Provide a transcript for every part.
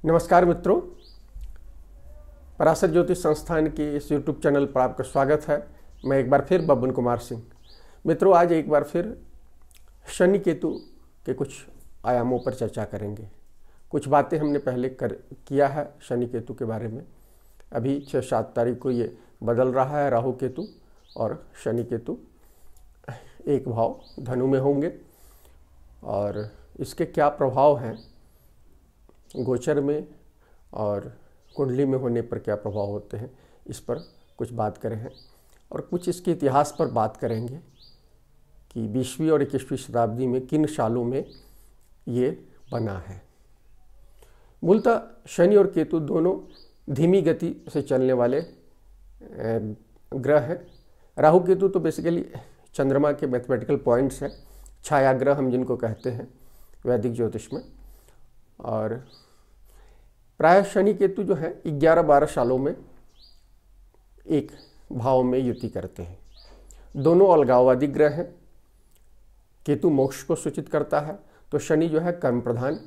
नमस्कार मित्रों, पराशर ज्योतिष संस्थान के इस यूट्यूब चैनल पर आपका स्वागत है। मैं एक बार फिर बब्बन कुमार सिंह। मित्रों, आज एक बार फिर शनि केतु के कुछ आयामों पर चर्चा करेंगे। कुछ बातें हमने पहले किया है शनि केतु के बारे में। अभी 6-7 तारीख को ये बदल रहा है राहु केतु, और शनि केतु एक भाव धनु में होंगे और इसके क्या प्रभाव हैं गोचर में और कुंडली में होने पर क्या प्रभाव होते हैं, इस पर कुछ बात करें हैं और कुछ इसके इतिहास पर बात करेंगे कि 20वीं और 21वीं शताब्दी में किन सालों में ये बना है। मूलतः शनि और केतु दोनों धीमी गति से चलने वाले ग्रह हैं। राहु केतु तो बेसिकली चंद्रमा के मैथमेटिकल पॉइंट्स हैं, छाया ग्रह हम जिनको कहते हैं वैदिक ज्योतिष में। और प्राय शनि केतु जो है 11-12 सालों में एक भाव में युति करते हैं। दोनों अलगाववादी ग्रह हैं। केतु मोक्ष को सूचित करता है, तो शनि जो है कर्म प्रधान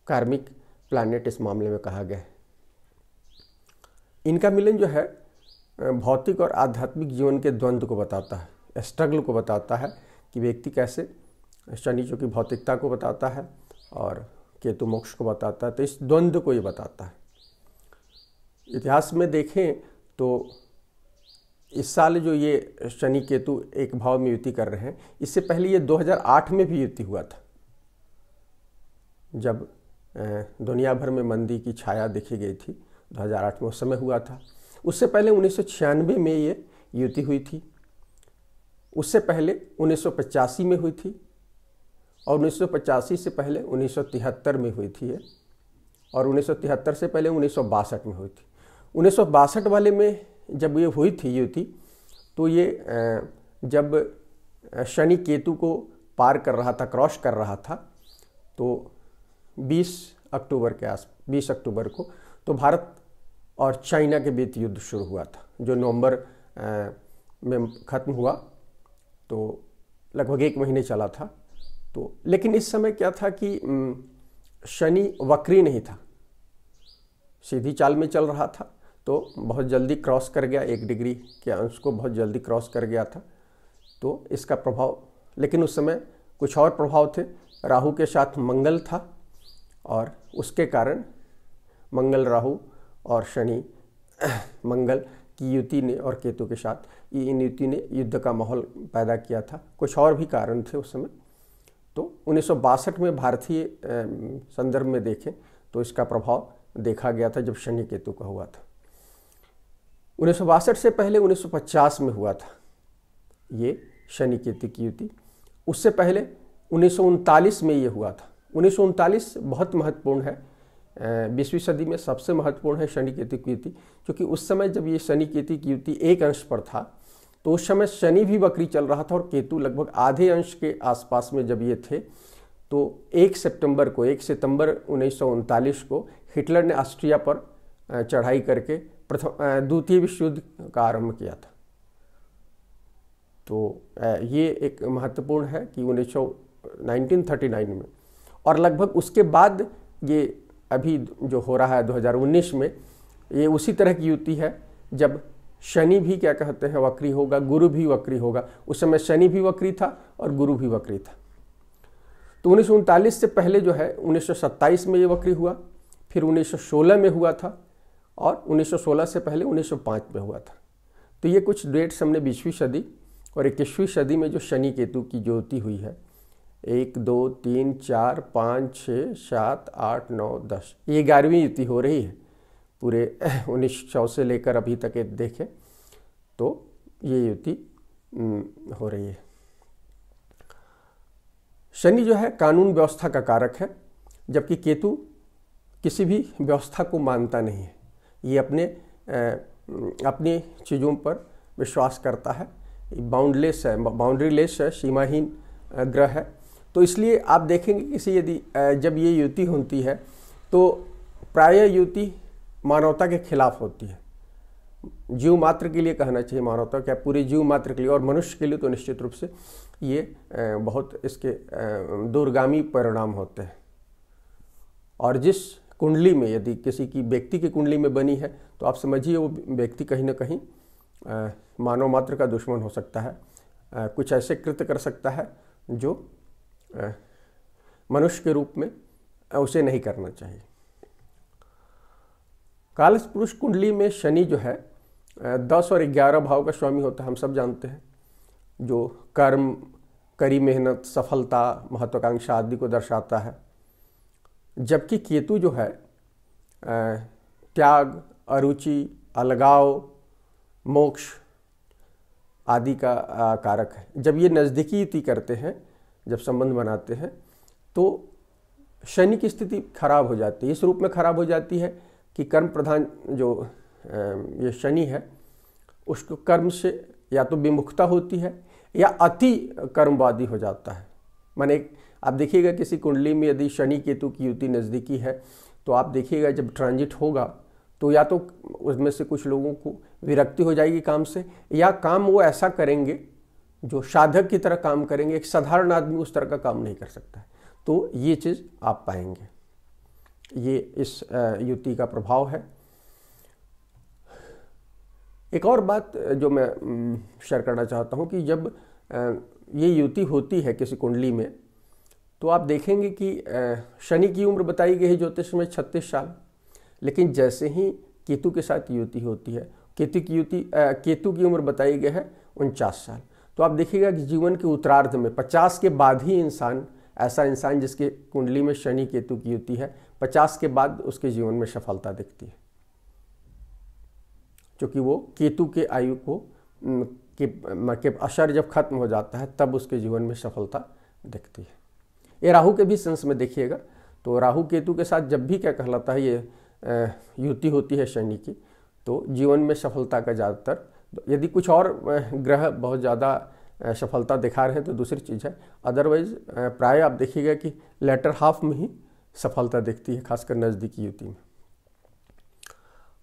कार्मिक प्लैनेट इस मामले में कहा गया है। इनका मिलन जो है भौतिक और आध्यात्मिक जीवन के द्वंद्व को बताता है, स्ट्रगल को बताता है कि व्यक्ति कैसे, शनि जो कि भौतिकता को बताता है और केतु मोक्ष को बताता है, तो इस द्वंद्व को ये बताता है। इतिहास में देखें तो इस साल जो ये शनि केतु एक भाव में युति कर रहे हैं, इससे पहले ये 2008 में भी युति हुआ था, जब दुनिया भर में मंदी की छाया देखी गई थी। 2008 में उस समय हुआ था। उससे पहले 1996 में ये युति हुई थी। उससे पहले 1985 में हुई थी और 1985 से पहले 1973 में हुई थी और 1973 से पहले 1962 में हुई थी। 1962 वाले में जब ये हुई थी युति, तो ये जब शनि केतु को पार कर रहा था, क्रॉस कर रहा था, तो 20 अक्टूबर को तो भारत और चाइना के बीच युद्ध शुरू हुआ था, जो नवंबर में ख़त्म हुआ। तो लगभग 1 महीने चला था। तो लेकिन इस समय क्या था कि शनि वक्री नहीं था, सीधी चाल में चल रहा था, तो बहुत जल्दी क्रॉस कर गया, 1 डिग्री के अंश को बहुत जल्दी क्रॉस कर गया था। तो इसका प्रभाव, लेकिन उस समय कुछ और प्रभाव थे। राहु के साथ मंगल था और उसके कारण मंगल राहु और शनि मंगल की युति ने और केतु के साथ इन युति ने युद्ध का माहौल पैदा किया था। कुछ और भी कारण थे उस समय। तो 1962 में भारतीय संदर्भ में देखें तो इसका प्रभाव देखा गया था जब शनि केतु का हुआ था। 1962 से पहले 1950 में हुआ था ये शनि केतु की युति। उससे पहले 1939 में ये हुआ था। 1939 बहुत महत्वपूर्ण है, 20वीं सदी में सबसे महत्वपूर्ण है शनि केतु की युति, क्योंकि उस समय जब ये शनि केतु की युति एक अंश पर था, तो उस समय शनि भी वक्री चल रहा था और केतु लगभग आधे अंश के आसपास में जब ये थे, तो 1 सितंबर 1939 को हिटलर ने ऑस्ट्रिया पर चढ़ाई करके द्वितीय विश्व युद्ध का आरंभ किया था। तो ये एक महत्वपूर्ण है कि 1939 में, और लगभग उसके बाद ये अभी जो हो रहा है 2019 में, ये उसी तरह की युति है जब शनि भी क्या कहते हैं वक्री होगा, गुरु भी वक्री होगा। उस समय शनि भी वक्री था और गुरु भी वक्री था। तो 1939 से पहले जो है 1927 में ये वक्री हुआ, फिर 1916 में हुआ था और 1916 से पहले 1905 में हुआ था। तो ये कुछ डेट्स हमने 20वीं सदी और 21वीं सदी में जो शनि केतु की जो युति हुई है, 1 2 3 4 5 6 7 8 9 10, ये 11वीं युति हो रही है पूरे 1900 से लेकर अभी तक देखें तो ये युति हो रही है। शनि जो है कानून व्यवस्था का कारक है, जबकि केतु किसी भी व्यवस्था को मानता नहीं है। ये अपनी चीज़ों पर विश्वास करता है, बाउंडलेस है, बाउंड्रीलेस है, सीमाहीन ग्रह है। तो इसलिए आप देखेंगे किसी यदि जब ये युति होती है तो प्रायः युति मानवता के खिलाफ होती है। जीव मात्र के लिए कहना चाहिए, मानवता क्या पूरे जीव मात्र के लिए और मनुष्य के लिए तो निश्चित रूप से ये बहुत इसके दूरगामी परिणाम होते हैं। और जिस कुंडली में यदि किसी की व्यक्ति की कुंडली में बनी है तो आप समझिए वो व्यक्ति कहीं ना कहीं मानव मात्र का दुश्मन हो सकता है, कुछ ऐसे कृत्य कर सकता है जो मनुष्य के रूप में उसे नहीं करना चाहिए। कालस पुरुष कुंडली में शनि जो है 10 और 11 भाव का स्वामी होता है, हम सब जानते हैं, जो कर्म, कड़ी मेहनत, सफलता, महत्वाकांक्षा आदि को दर्शाता है। जबकि केतु जो है त्याग, अरुचि, अलगाव, मोक्ष आदि का कारक है। जब ये नज़दीकी युति करते हैं, जब संबंध बनाते हैं, तो शनि की स्थिति खराब हो जाती है। इस रूप में खराब हो जाती है कि कर्म प्रधान जो ये शनि है उसको कर्म से या तो विमुखता होती है या अति कर्मवादी हो जाता है। माने आप देखिएगा किसी कुंडली में यदि शनि केतु की युति नज़दीकी है तो आप देखिएगा जब ट्रांजिट होगा तो या तो उसमें से कुछ लोगों को विरक्ति हो जाएगी काम से, या काम वो ऐसा करेंगे जो साधक की तरह काम करेंगे। एक साधारण आदमी उस तरह का काम नहीं कर सकता है। तो ये चीज़ आप पाएंगे, ये इस युति का प्रभाव है। एक और बात जो मैं शेयर करना चाहता हूँ कि जब ये युति होती है किसी कुंडली में तो आप देखेंगे कि शनि की उम्र बताई गई है ज्योतिष में 36 साल, लेकिन जैसे ही केतु के साथ युति होती है, केतु की उम्र बताई गई है 49 साल। तो आप देखिएगा कि जीवन के उत्तरार्ध में 50 के बाद ही ऐसा इंसान जिसके कुंडली में शनि केतु की युति है, 50 के बाद उसके जीवन में सफलता दिखती है, क्योंकि वो केतु के आयु के असर जब खत्म हो जाता है तब उसके जीवन में सफलता दिखती है। ये राहु के भी सेंस में देखिएगा तो राहु केतु के साथ जब भी क्या कहलाता है ये युति होती है शनि की, तो जीवन में सफलता का ज़्यादातर, यदि कुछ और ग्रह बहुत ज़्यादा सफलता दिखा रहे हैं तो दूसरी चीज़ है, अदरवाइज प्राय आप देखिएगा कि लेटर हाफ में ही सफलता दिखती है, खासकर नज़दीकी युति में।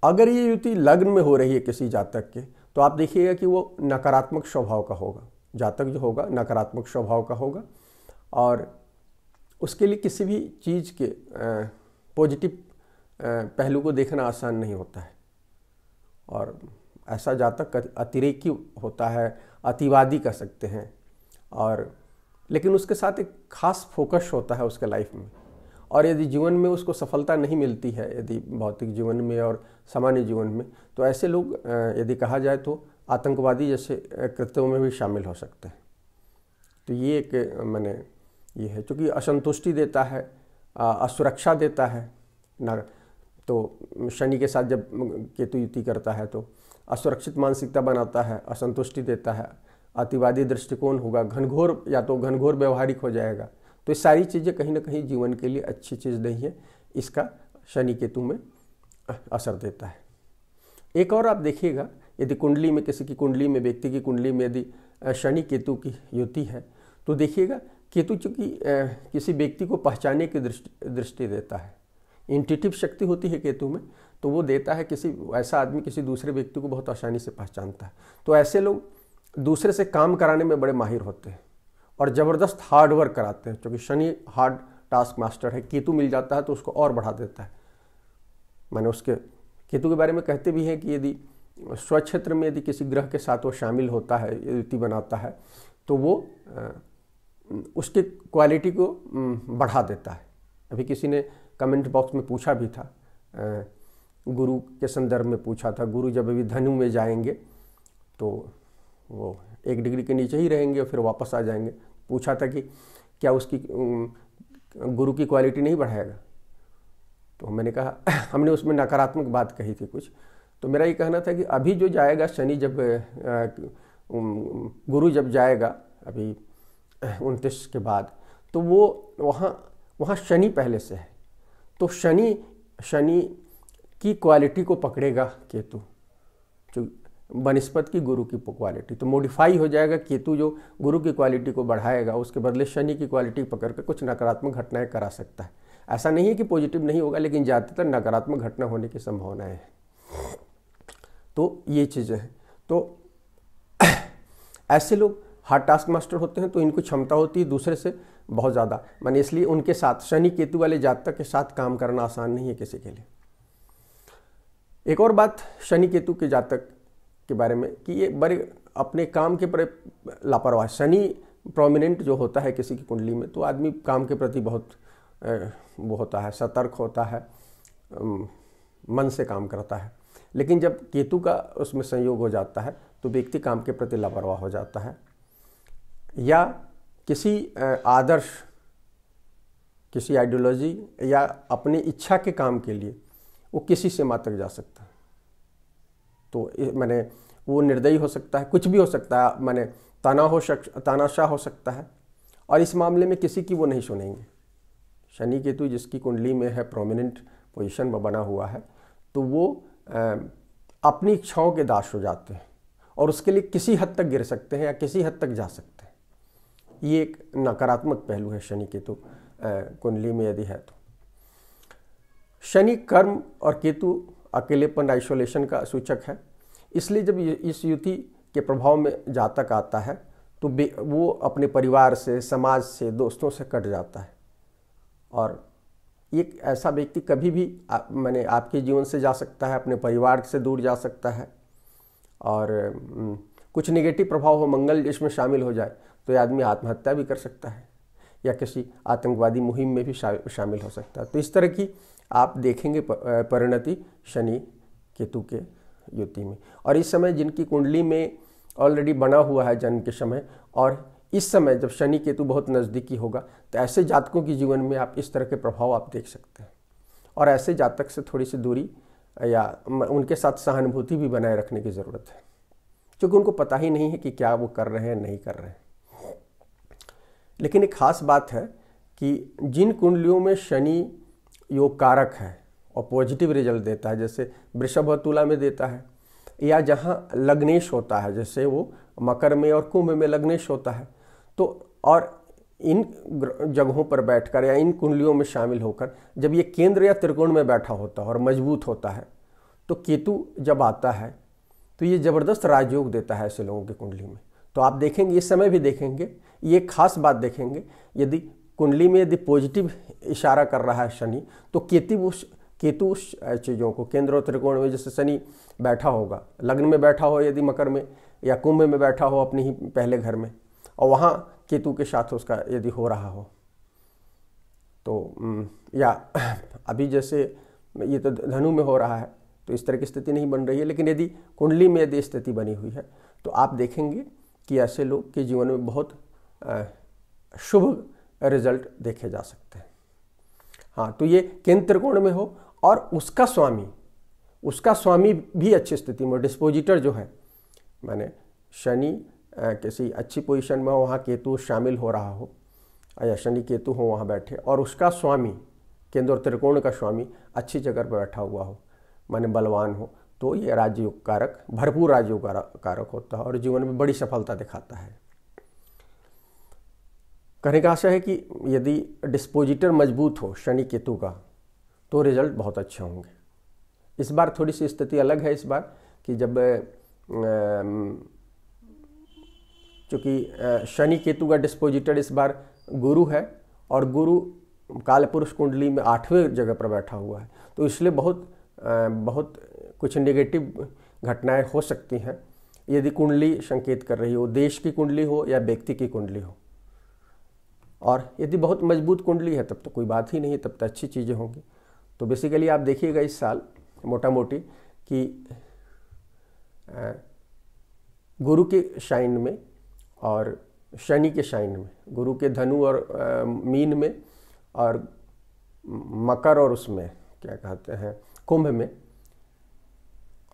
अगर ये युति लग्न में हो रही है किसी जातक के तो आप देखिएगा कि वो नकारात्मक स्वभाव का होगा, जातक जो होगा नकारात्मक स्वभाव का होगा, और उसके लिए किसी भी चीज़ के पॉजिटिव पहलू को देखना आसान नहीं होता है। और ऐसा जातक अतिरेकी होता है, अतिवादी कह सकते हैं, और लेकिन उसके साथ एक खास फोकस होता है उसके लाइफ में। और यदि जीवन में उसको सफलता नहीं मिलती है, यदि भौतिक जीवन में और सामान्य जीवन में, तो ऐसे लोग यदि कहा जाए तो आतंकवादी जैसे कृत्यों में भी शामिल हो सकते हैं। तो ये एक मैंने ये है, क्योंकि असंतुष्टि देता है, असुरक्षा देता है ना। तो शनि के साथ जब केतु युति करता है तो असुरक्षित मानसिकता बनाता है, असंतुष्टि देता है, अतिवादी दृष्टिकोण होगा, घनघोर व्यवहारिक हो जाएगा। तो ये सारी चीज़ें कहीं ना कहीं जीवन के लिए अच्छी चीज़ नहीं है, इसका शनि केतु में असर देता है। एक और आप देखिएगा, यदि कुंडली में किसी की कुंडली में, व्यक्ति की कुंडली में यदि शनि केतु की युति है तो देखिएगा केतु चूँकि किसी व्यक्ति को पहचानने की दृष्टि देता है, इंट्यूटिव शक्ति होती है केतु में, तो वो देता है किसी ऐसा आदमी किसी दूसरे व्यक्ति को बहुत आसानी से पहचानता है। तो ऐसे लोग दूसरे से काम कराने में बड़े माहिर होते हैं और ज़बरदस्त हार्ड वर्क कराते हैं, क्योंकि शनि हार्ड टास्क मास्टर है। केतु मिल जाता है तो उसको और बढ़ा देता है। मैंने उसके केतु के बारे में कहते भी हैं कि यदि स्वक्षेत्र में यदि किसी ग्रह के साथ वो शामिल होता है, युति बनाता है, तो वो उसके क्वालिटी को बढ़ा देता है। अभी किसी ने कमेंट बॉक्स में पूछा भी था, गुरु के संदर्भ में पूछा था, गुरु जब अभी धनु में जाएंगे तो वो 1 डिग्री के नीचे ही रहेंगे और फिर वापस आ जाएंगे। पूछा था कि क्या उसकी गुरु की क्वालिटी नहीं बढ़ाएगा। तो मैंने कहा, हमने उसमें नकारात्मक बात कही थी कुछ, तो मेरा ये कहना था कि अभी जो जाएगा शनि, जब गुरु जब जाएगा अभी 29 के बाद, तो वो वहाँ शनि पहले से है, तो शनि की क्वालिटी को पकड़ेगा केतु, जो बनस्पत की गुरु की क्वालिटी, तो मॉडिफाई हो जाएगा। केतु जो गुरु की क्वालिटी को बढ़ाएगा उसके बदले शनि की क्वालिटी पकड़ कर कुछ नकारात्मक घटनाएं करा सकता है। ऐसा नहीं है कि पॉजिटिव नहीं होगा, लेकिन ज़्यादातर नकारात्मक घटना होने की संभावनाएं हैं। तो ये चीज़ें हैं। तो ऐसे लोग हार्ड टास्क मास्टर होते हैं तो इनको क्षमता होती है दूसरे से बहुत ज़्यादा, माने इसलिए उनके साथ शनि केतु वाले जातक के साथ काम करना आसान नहीं है किसी के लिए। एक और बात शनि केतु के जातक के बारे में कि ये बड़े अपने काम के प्रति लापरवाह। शनि प्रोमिनेंट जो होता है किसी की कुंडली में तो आदमी काम के प्रति बहुत वो होता है, सतर्क होता है, मन से काम करता है। लेकिन जब केतु का उसमें संयोग हो जाता है तो व्यक्ति काम के प्रति लापरवाह हो जाता है, या किसी आदर्श, किसी आइडियोलॉजी या अपनी इच्छा के काम के लिए वो किसी सीमा तक जा सकता है। तो माने वो निर्दयी हो सकता है, कुछ भी हो सकता है, माने तानाशाह हो सकता है, और इस मामले में किसी की वो नहीं सुनेंगे। शनि केतु जिसकी कुंडली में है, प्रोमिनेंट पोजीशन में बना हुआ है, तो वो अपनी इच्छाओं के दास हो जाते हैं और उसके लिए किसी हद तक गिर सकते हैं या किसी हद तक जा सकते हैं। ये एक नकारात्मक पहलू है शनि केतु कुंडली में यदि है तो। शनि कर्म और केतु अकेलेपन, आइसोलेशन का सूचक है, इसलिए जब इस युति के प्रभाव में जातक आता है तो वो अपने परिवार से, समाज से, दोस्तों से कट जाता है, और एक ऐसा व्यक्ति कभी भी माने आपके जीवन से जा सकता है, अपने परिवार से दूर जा सकता है, और कुछ नेगेटिव प्रभाव हो, मंगल इसमें शामिल हो जाए तो ये आदमी आत्महत्या भी कर सकता है या किसी आतंकवादी मुहिम में भी शामिल हो सकता है। तो इस तरह की आप देखेंगे परिणति शनि केतु के युति में। और इस समय जिनकी कुंडली में ऑलरेडी बना हुआ है जन्म के समय, और इस समय जब शनि केतु बहुत नज़दीकी होगा तो ऐसे जातकों के जीवन में आप इस तरह के प्रभाव आप देख सकते हैं, और ऐसे जातक से थोड़ी सी दूरी या उनके साथ सहानुभूति भी बनाए रखने की ज़रूरत है, क्योंकि उनको पता ही नहीं है कि क्या वो कर रहे हैं नहीं कर रहे हैं। लेकिन एक खास बात है कि जिन कुंडलियों में शनि योग कारक है और पॉजिटिव रिजल्ट देता है, जैसे वृषभ और तुला में देता है, या जहाँ लग्नेश होता है, जैसे वो मकर में और कुंभ में लग्नेश होता है, तो और इन जगहों पर बैठकर या इन कुंडलियों में शामिल होकर जब ये केंद्र या त्रिकोण में बैठा होता है और मजबूत होता है, तो केतु जब आता है तो ये ज़बरदस्त राजयोग देता है ऐसे लोगों की कुंडली में। तो आप देखेंगे, इस समय भी देखेंगे, ये खास बात देखेंगे, यदि कुंडली में यदि पॉजिटिव इशारा कर रहा है शनि, तो केतु उस चीज़ों को केंद्र और त्रिकोण में, जैसे शनि बैठा होगा, लग्न में बैठा हो यदि मकर में या कुंभ में बैठा हो अपनी ही पहले घर में, और वहाँ केतु के साथ उसका यदि हो रहा हो, तो या अभी जैसे ये तो धनु में हो रहा है तो इस तरह की स्थिति नहीं बन रही है, लेकिन यदि कुंडली में यदि स्थिति बनी हुई है तो आप देखेंगे कि ऐसे लोग के जीवन में बहुत शुभ रिजल्ट देखे जा सकते हैं। हाँ, तो ये केंद्र त्रिकोण में हो और उसका स्वामी भी अच्छी स्थिति में, डिस्पोजिटर जो है, माने शनि किसी अच्छी पोजीशन में हो, वहाँ केतु शामिल हो रहा हो या शनि केतु हो वहाँ बैठे, और उसका स्वामी केंद्र और त्रिकोण का स्वामी अच्छी जगह पर बैठा हुआ हो, माने बलवान हो, तो ये राजयोग कारक, भरपूर राजयोग कारक होता है और जीवन में बड़ी सफलता दिखाता है। कहने का आशा है कि यदि डिस्पोजिटर मजबूत हो शनि केतु का तो रिजल्ट बहुत अच्छे होंगे। इस बार थोड़ी सी स्थिति अलग है, इस बार कि जब चूँकि शनि केतु का डिस्पोजिटर इस बार गुरु है, और गुरु कालपुरुष कुंडली में 8वें जगह पर बैठा हुआ है, तो इसलिए बहुत कुछ नेगेटिव घटनाएं हो सकती हैं यदि कुंडली संकेत कर रही हो, देश की कुंडली हो या व्यक्ति की कुंडली हो। और यदि बहुत मजबूत कुंडली है तब तो कोई बात ही नहीं, तब तो अच्छी चीज़ें होंगी। तो बेसिकली आप देखिएगा इस साल मोटा मोटी कि गुरु के शाइन में और शनि के शाइन में, गुरु के धनु और मीन में, और मकर और उसमें क्या कहते हैं कुंभ में,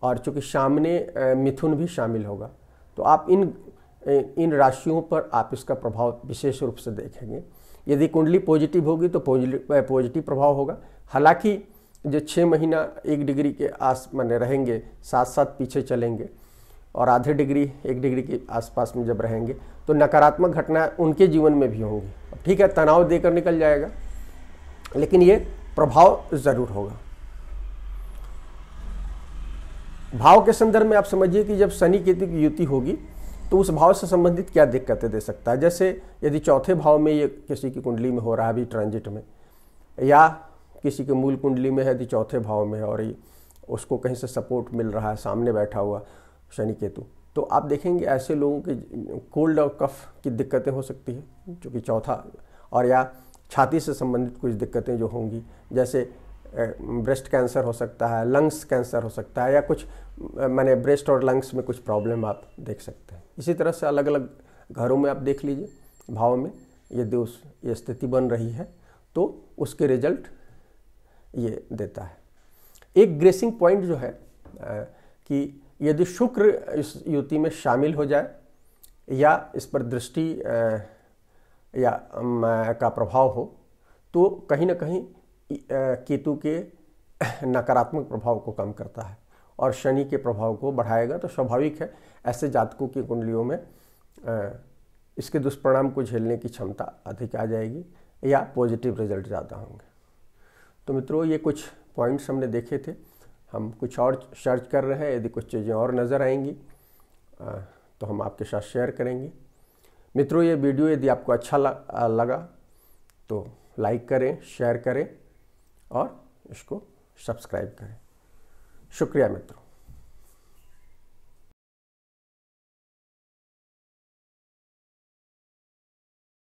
और चूँकि सामने मिथुन भी शामिल होगा, तो आप इन राशियों पर आप इसका प्रभाव विशेष रूप से देखेंगे। यदि कुंडली पॉजिटिव होगी तो पॉजिटिव प्रभाव होगा। हालांकि जो 6 महीना 1 डिग्री के आस माने रहेंगे, साथ साथ पीछे चलेंगे, और आधे डिग्री 1 डिग्री के आसपास में जब रहेंगे तो नकारात्मक घटना उनके जीवन में भी होंगी। अब ठीक है, तनाव देकर निकल जाएगा, लेकिन ये प्रभाव ज़रूर होगा। भाव के संदर्भ में आप समझिए कि जब शनि केतु की युति होगी तो उस भाव से संबंधित क्या दिक्कतें दे सकता है। जैसे यदि चौथे भाव में ये किसी की कुंडली में हो रहा है अभी ट्रांजिट में, या किसी के मूल कुंडली में है यदि चौथे भाव में है और ये उसको कहीं से सपोर्ट मिल रहा है, सामने बैठा हुआ शनि केतु, तो आप देखेंगे ऐसे लोगों की कोल्ड और कफ की दिक्कतें हो सकती है, जो कि चौथा, और या छाती से संबंधित कुछ दिक्कतें जो होंगी, जैसे ब्रेस्ट कैंसर हो सकता है, लंग्स कैंसर हो सकता है, या कुछ माने ब्रेस्ट और लंग्स में कुछ प्रॉब्लम आप देख सकते हैं। इसी तरह से अलग अलग घरों में आप देख लीजिए भाव में यदि ये स्थिति बन रही है तो उसके रिजल्ट ये देता है। एक ग्रेसिंग पॉइंट जो है कि यदि शुक्र इस युति में शामिल हो जाए या इस पर दृष्टि या का प्रभाव हो, तो कहीं ना कहीं केतु के नकारात्मक प्रभाव को कम करता है और शनि के प्रभाव को बढ़ाएगा। तो स्वाभाविक है ऐसे जातकों की कुंडलियों में इसके दुष्परिणाम को झेलने की क्षमता अधिक आ जाएगी या पॉजिटिव रिजल्ट ज़्यादा होंगे। तो मित्रों, ये कुछ पॉइंट्स हमने देखे थे, हम कुछ और सर्च कर रहे हैं, यदि कुछ चीज़ें और नज़र आएंगी तो हम आपके साथ शेयर करेंगे। मित्रों, ये वीडियो यदि आपको अच्छा लगा तो लाइक करें, शेयर करें और इसको सब्सक्राइब करें। शुक्रिया मित्रों।